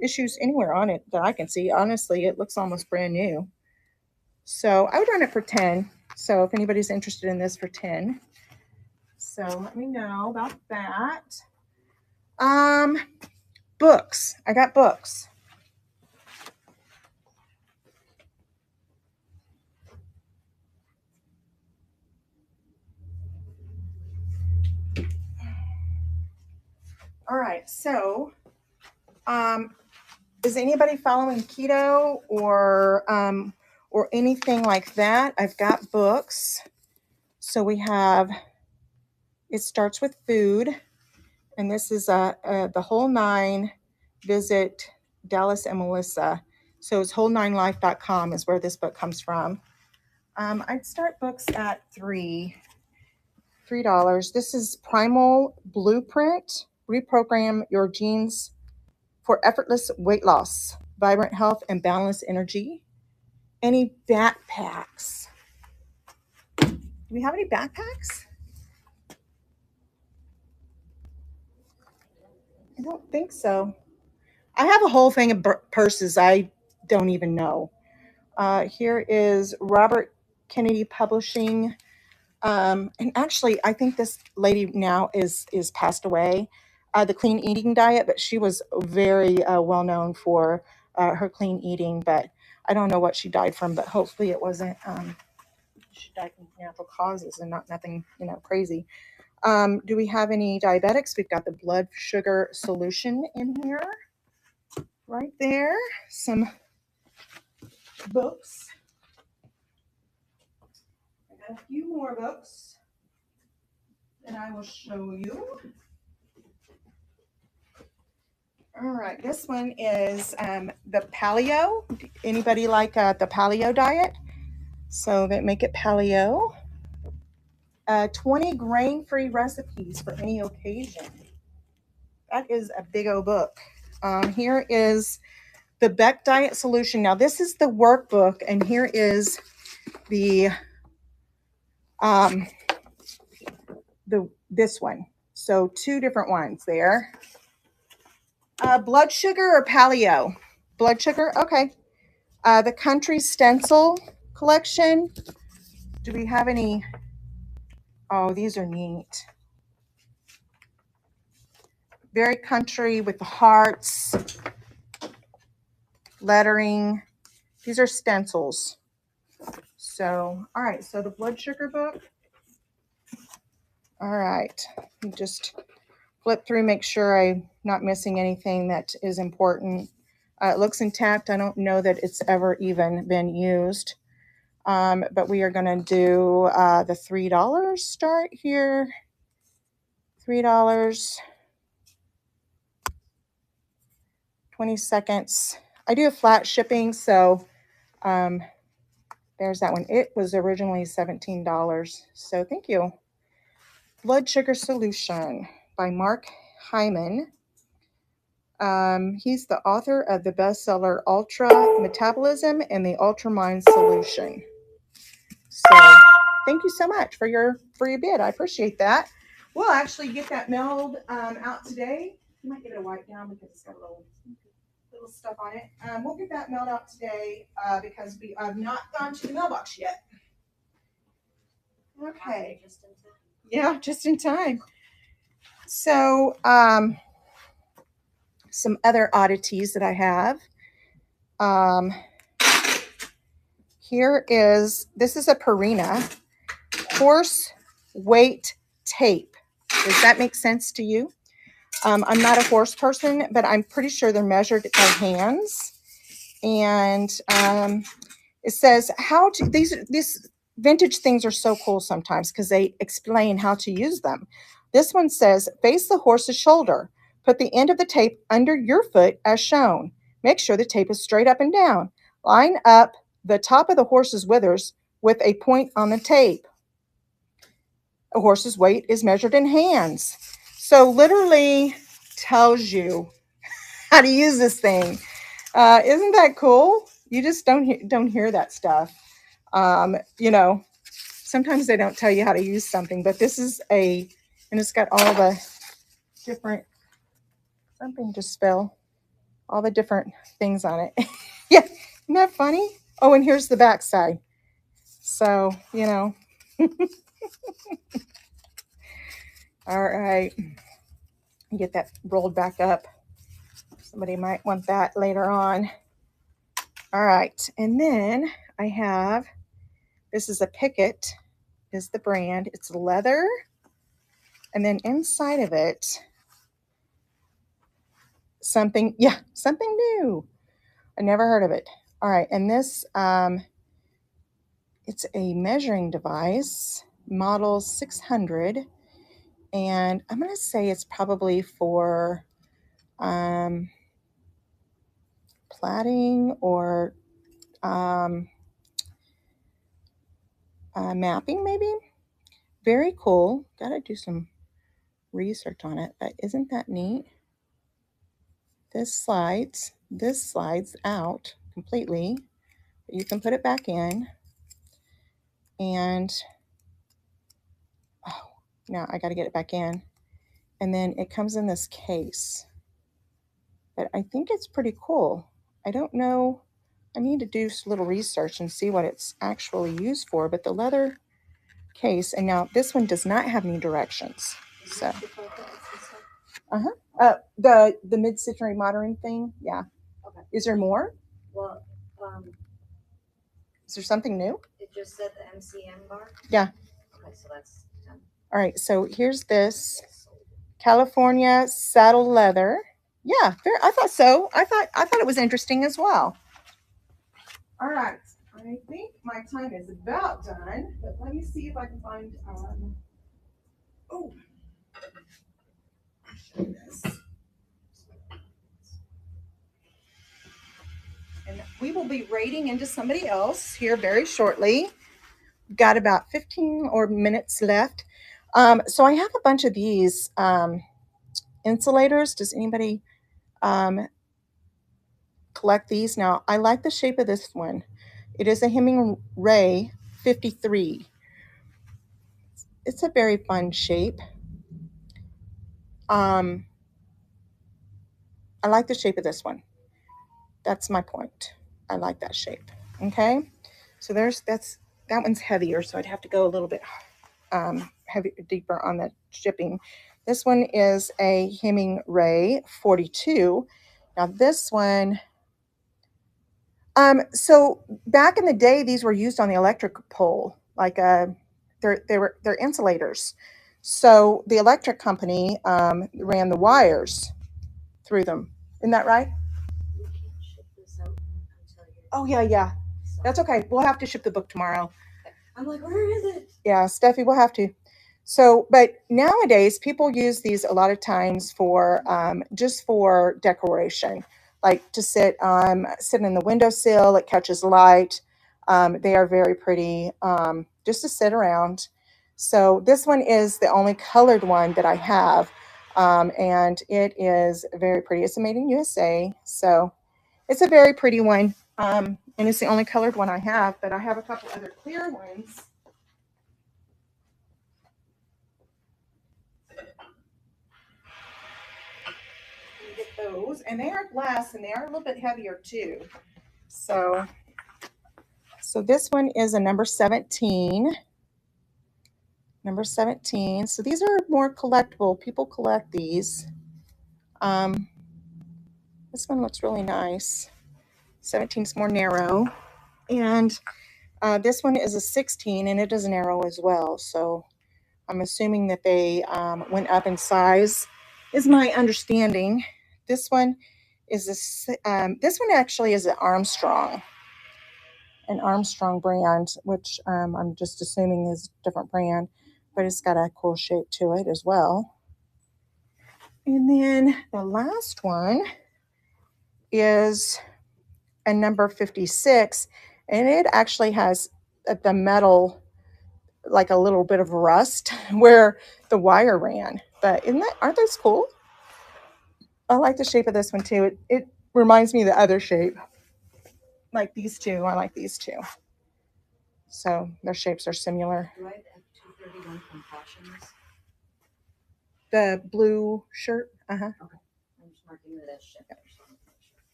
issues anywhere on it that I can see. Honestly, it looks almost brand new. So I would run it for 10. So if anybody's interested in this for 10. So let me know about that. Books. I got books. All right. So, is anybody following keto or anything like that? I've got books. So we have, it starts with food. And this is the Whole Nine. Visit Dallas and Melissa. So it's whole9life.com is where this book comes from. I'd start books at $3. This is Primal Blueprint. Reprogram your genes for effortless weight loss, vibrant health, and balanced energy. Any backpacks? Do we have any backpacks? I don't think so. I have a whole thing of purses I don't even know. Here is Robert Kennedy Publishing. And actually, I think this lady now is passed away. The clean eating diet, but she was very well known for her clean eating. But I don't know what she died from. But hopefully, it wasn't. She died from natural causes and not nothing crazy. Do we have any diabetics? We've got the blood sugar solution in here, right there. Some books. I got a few more books that I will show you. All right, this one is the paleo. Anybody like the paleo diet? So they make it paleo. 20 grain-free recipes for any occasion. That is a big old book. Here is the Beck Diet Solution. Now this is the workbook, and here is the this one. So two different ones there. Blood sugar or paleo? Blood sugar, okay. The Country Stencil collection. Do we have any? Oh, these are neat. Very country with the hearts, lettering. These are stencils. So, all right. So the blood sugar book. All right. Just flip through, make sure I'm not missing anything that is important. It looks intact. I don't know that it's ever even been used. But we are going to do the $3 start here. $3. 20 seconds. I do have flat shipping, so there's that one. It was originally $17. So thank you. Blood Sugar Solution by Mark Hyman. He's the author of the bestseller Ultra Metabolism and the Ultra Mind Solution. So thank you so much for your bid. I appreciate that. We'll actually get that mailed out today. You might get it a wipe down because it's got a little stuff on it. We'll get that mailed out today because we have not gone to the mailbox yet. Okay. Yeah, just in time. So some other oddities that I have. This is a Purina horse weight tape. Does that make sense to you? I'm not a horse person, but I'm pretty sure they're measured by hands. And it says these vintage things are so cool sometimes because they explain how to use them. This one says, face the horse's shoulder. Put the end of the tape under your foot as shown. Make sure the tape is straight up and down. Line up the top of the horse's withers with a point on the tape. A horse's weight is measured in hands. So literally tells you how to use this thing. Isn't that cool? You just don't hear that stuff. Sometimes they don't tell you how to use something, but this is and it's got all the different, something just fell, all the different things on it. Yeah, isn't that funny? Oh, and here's the back side. So, all right. Get that rolled back up. Somebody might want that later on. All right. And then I have, this is a Picket, is the brand. It's leather. And then inside of it, something new. I never heard of it. All right. And this, it's a measuring device, model 600. And I'm going to say it's probably for plaiting or mapping, maybe. Very cool. Got to do some research on it, but isn't that neat? This slides out completely. You can put it back in, and oh, now I got to get it back in. And then it comes in this case. But I think it's pretty cool. I don't know. I need to do a little research and see what it's actually used for, but the leather case, and now this one does not have any directions. So, the mid-century modern thing, yeah. Okay. Is there more? Well, is there something new? It just said the MCM bar. Yeah. Okay, so that's done. All right. So here's this California saddle leather. Yeah, I thought so. I thought it was interesting as well. All right. I think my time is about done, but let me see if I can find. Oh, I'll show you this. And we will be raiding into somebody else here very shortly. We've got about 15 or minutes left. So I have a bunch of these insulators. Does anybody collect these? Now, I like the shape of this one. It is a Hemingway 53. It's a very fun shape. I like the shape of this one. That's my point. I like that shape. Okay. So that one's heavier, so I'd have to go a little bit deeper on the shipping. This one is a Hemingway 42. Now this one, so back in the day, these were used on the electric pole, like they're insulators. So the electric company ran the wires through them. Isn't that right? We can't ship this out until you're. Oh yeah. That's okay. We'll have to ship the book tomorrow. I'm like, where is it? Yeah, Steffi, we'll have to. So, but nowadays people use these a lot of times for just for decoration, like to sit in the windowsill. It catches light. They are very pretty, just to sit around. So this one is the only colored one that I have, and it is very pretty. It's made in USA, so it's a very pretty one, and it's the only colored one I have. But I have a couple other clear ones. Get those, and they are glass, and they are a little bit heavier too. So this one is a number 17. Number 17. So these are more collectible. People collect these. This one looks really nice. 17 is more narrow, and this one is a 16, and it is narrow as well. So I'm assuming that they went up in size, is my understanding. This one is this one actually is an Armstrong brand, which I'm just assuming is a different brand, but it's got a cool shape to it as well. And then the last one is a number 56, and it actually has the metal like a little bit of rust where the wire ran. But aren't those cool? I like the shape of this one too. It reminds me of the other shape. Like these two. I like these two. So their shapes are similar. Do I have F231 compassions? The blue shirt. Okay. I'm just marking it as shipped.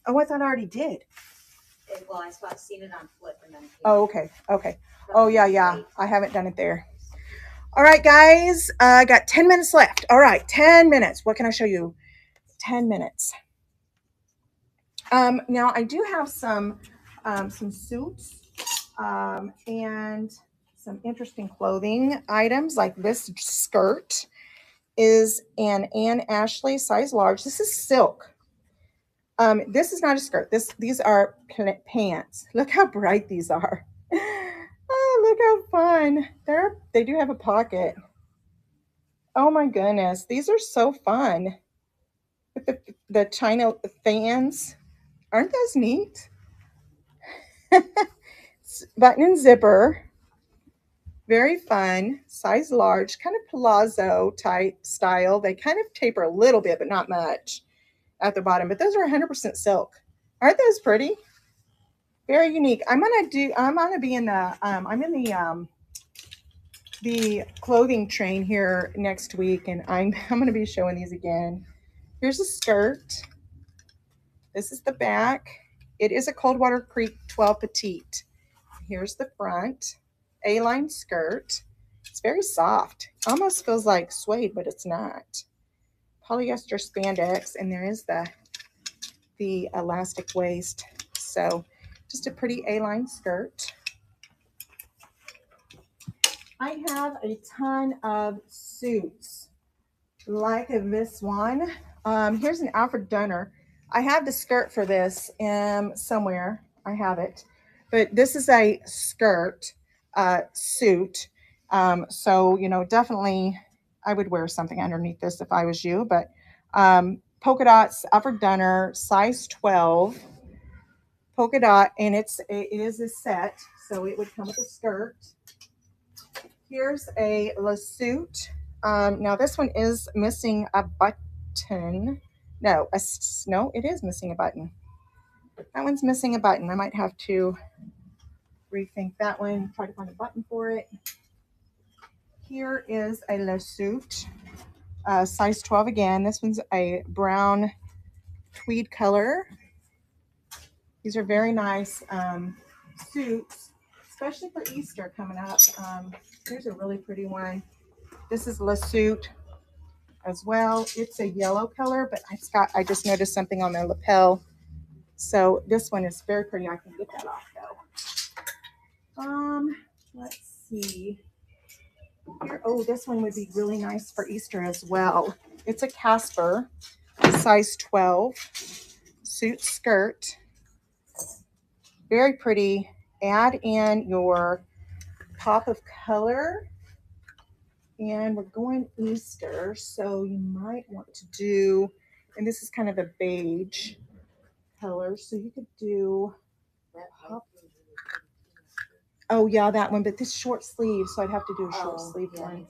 Oh, I thought I already did. Well, I seen it on Flip and then. Oh, okay. Oh, yeah. I haven't done it there. All right, guys. I got 10 minutes left. All right, 10 minutes. What can I show you? 10 minutes. Now I do have some suits and some interesting clothing items. Like this skirt is an Anne Ashley size large. This is silk. This is not a skirt. These are pants. Look how bright these are. Oh, look how fun. They do have a pocket. Oh my goodness, these are so fun. With the China fans. Aren't those neat? Button and zipper. Very fun. Size large, kind of palazzo type style. They kind of taper a little bit, but not much at the bottom. But those are 100% silk. Aren't those pretty? Very unique. I'm gonna be in I'm in the clothing train here next week, and I'm gonna be showing these again. Here's a skirt. This is the back. It is a Coldwater Creek 12 petite. Here's the front. A-line skirt. It's very soft. Almost feels like suede, but it's not. Polyester spandex, and there is the elastic waist. So just a pretty A-line skirt. I have a ton of suits like this one. Here's an Alfred Dunner. I have the skirt for this somewhere. I have it. But this is a skirt suit. So, definitely I would wear something underneath this if I was you. But polka dots, Alfred Dunner, size 12. Polka dot, and it is a set. So it would come with a skirt. Here's a suit. Now this one is missing a button. No, it is missing a button. That one's missing a button. I might have to rethink that one, try to find a button for it. Here is a suit, size 12 again. This one's a brown tweed color. These are very nice suits, especially for Easter coming up. Here's a really pretty one. This is Le Suit as well. It's a yellow color, but I just noticed something on the lapel. So this one is very pretty. I can get that off though. Let's see. Here, oh, this one would be really nice for Easter as well. It's a Casper, size 12, suit skirt. Very pretty. Add in your pop of color. And we're going Easter, so you might want to do, and this is kind of a beige color, so you could do pop. Oh yeah, that one, but this short sleeve, so I'd have to do a short sleeve one.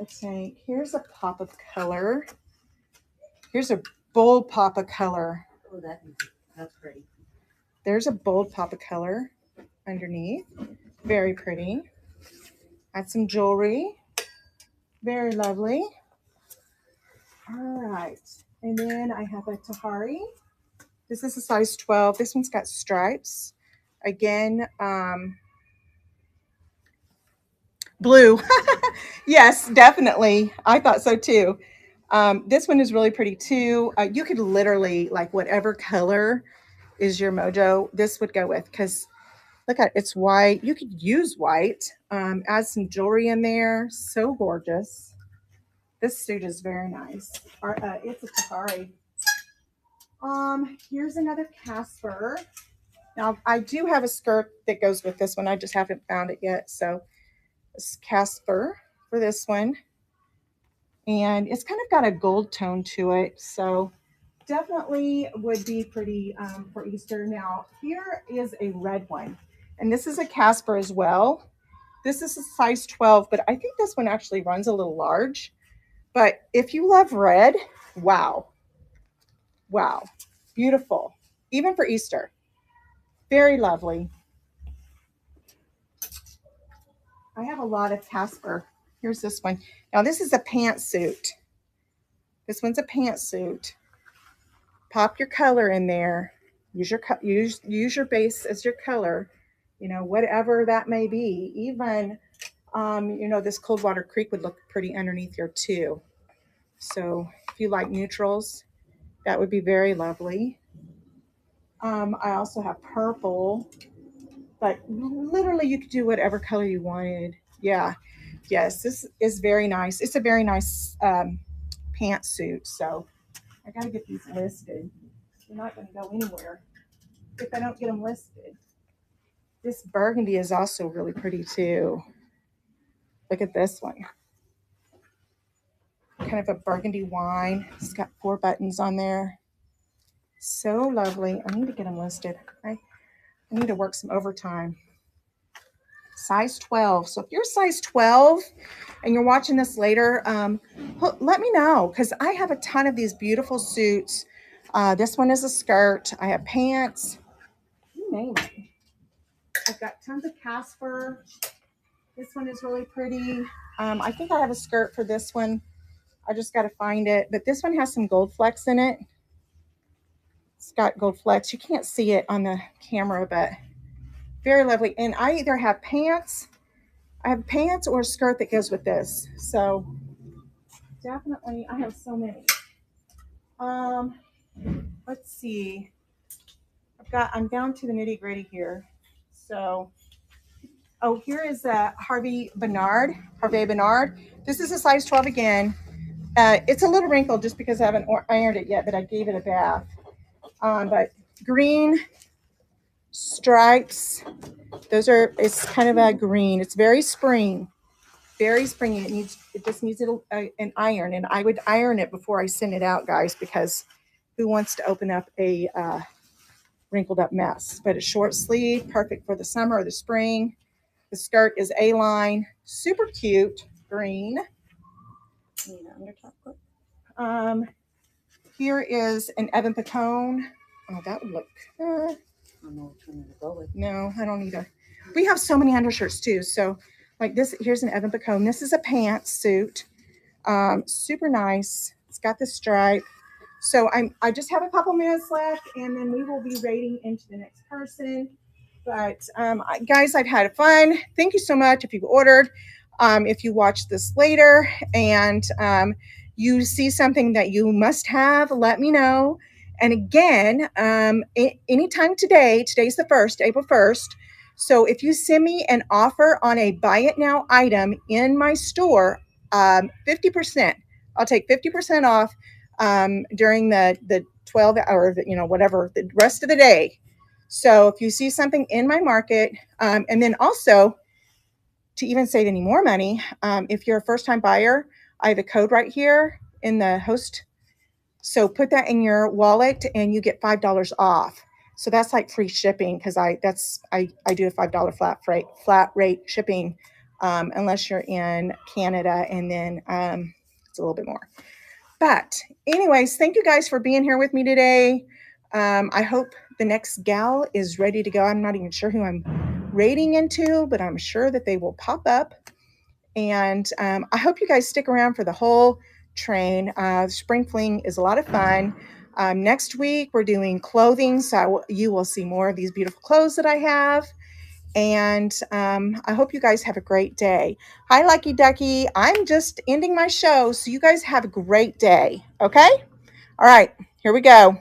A tank. Here's a pop of color. Here's a bold pop of color. Oh, that's pretty. There's a bold pop of color underneath. Very pretty. Add some jewelry. Very lovely. All right. And then I have a Tahari. This is a size 12. This one's got stripes. Again, blue. Yes, definitely. I thought so too. This one is really pretty too. You could literally, like, whatever color is your mojo, this would go with, because look at it, it's white. You could use white. Add some jewelry in there. So gorgeous. This suit is very nice. It's a safari. Here's another Casper. Now I do have a skirt that goes with this one. I just haven't found it yet. So it's Casper for this one. And it's kind of got a gold tone to it. So definitely would be pretty for Easter. Now here is a red one. And this is a Casper as well. This is a size 12, but I think this one actually runs a little large. But if you love red, wow. Wow. Beautiful. Even for Easter. Very lovely. I have a lot of Casper. Here's this one. Now this is a pantsuit. This one's a pantsuit. Pop your color in there. Use your base as your color. Whatever that may be. Even this Coldwater Creek would look pretty underneath here too. So if you like neutrals, that would be very lovely. I also have purple, but literally you could do whatever color you wanted. Yeah. Yes, this is very nice. It's a very nice pantsuit. So I got to get these listed. They're not going to go anywhere if I don't get them listed. This burgundy is also really pretty too. Look at this one. kind of a burgundy wine. It's got 4 buttons on there. So lovely. I need to get them listed. I need to work some overtime. Size 12. So if you're size 12 and you're watching this later, let me know, because I have a ton of these beautiful suits. This one is a skirt. I have pants. You name it. I've got tons of Casper. This one is really pretty. I think I have a skirt for this one. I just got to find it. But this one has some gold flecks in it. It's got gold flecks. You can't see it on the camera, but very lovely. And I either have pants. I have pants or a skirt that goes with this. So definitely, I have so many. Let's see. I'm down to the nitty gritty here. So, oh, here is Harvey Bernard. This is a size 12 again. It's a little wrinkled just because I haven't ironed it yet, but I gave it a bath. But green stripes. It's kind of a green. It's very spring. Very springy. It just needs an iron, and I would iron it before I send it out, guys, because who wants to open up a wrinkled up mess? But it's short sleeve, perfect for the summer or the spring. The skirt is A-line, super cute, green. Here is an Evan Picone. Oh, that would look. I don't know which one to go with. No, I don't either. We have so many undershirts too. So, like this, here's an Evan Picone. This is a pantsuit. Super nice. It's got the stripe. So I just have a couple minutes left, and then we will be rating into the next person. But guys, I've had fun. Thank you so much if you've ordered. If you watch this later and you see something that you must have, let me know. And again, anytime today's the 1st, April 1st. So if you send me an offer on a buy it now item in my store, 50%, I'll take 50% off during the 12 hour, whatever, the rest of the day. So if you see something in my market, and then also to even save any more money, if you're a first time buyer, I have a code right here in the host. So put that in your wallet and you get $5 off. So that's like free shipping, because I do a $5 flat rate shipping, unless you're in Canada, and then it's a little bit more. But anyways, thank you guys for being here with me today. I hope the next gal is ready to go. I'm not even sure who I'm rating into, but I'm sure that they will pop up. And I hope you guys stick around for the whole train. Spring Fling is a lot of fun. Next week, we're doing clothing, so you will see more of these beautiful clothes that I have. And I hope you guys have a great day. Hi, Lucky Ducky. I'm just ending my show, so you guys have a great day, okay? All right, here we go.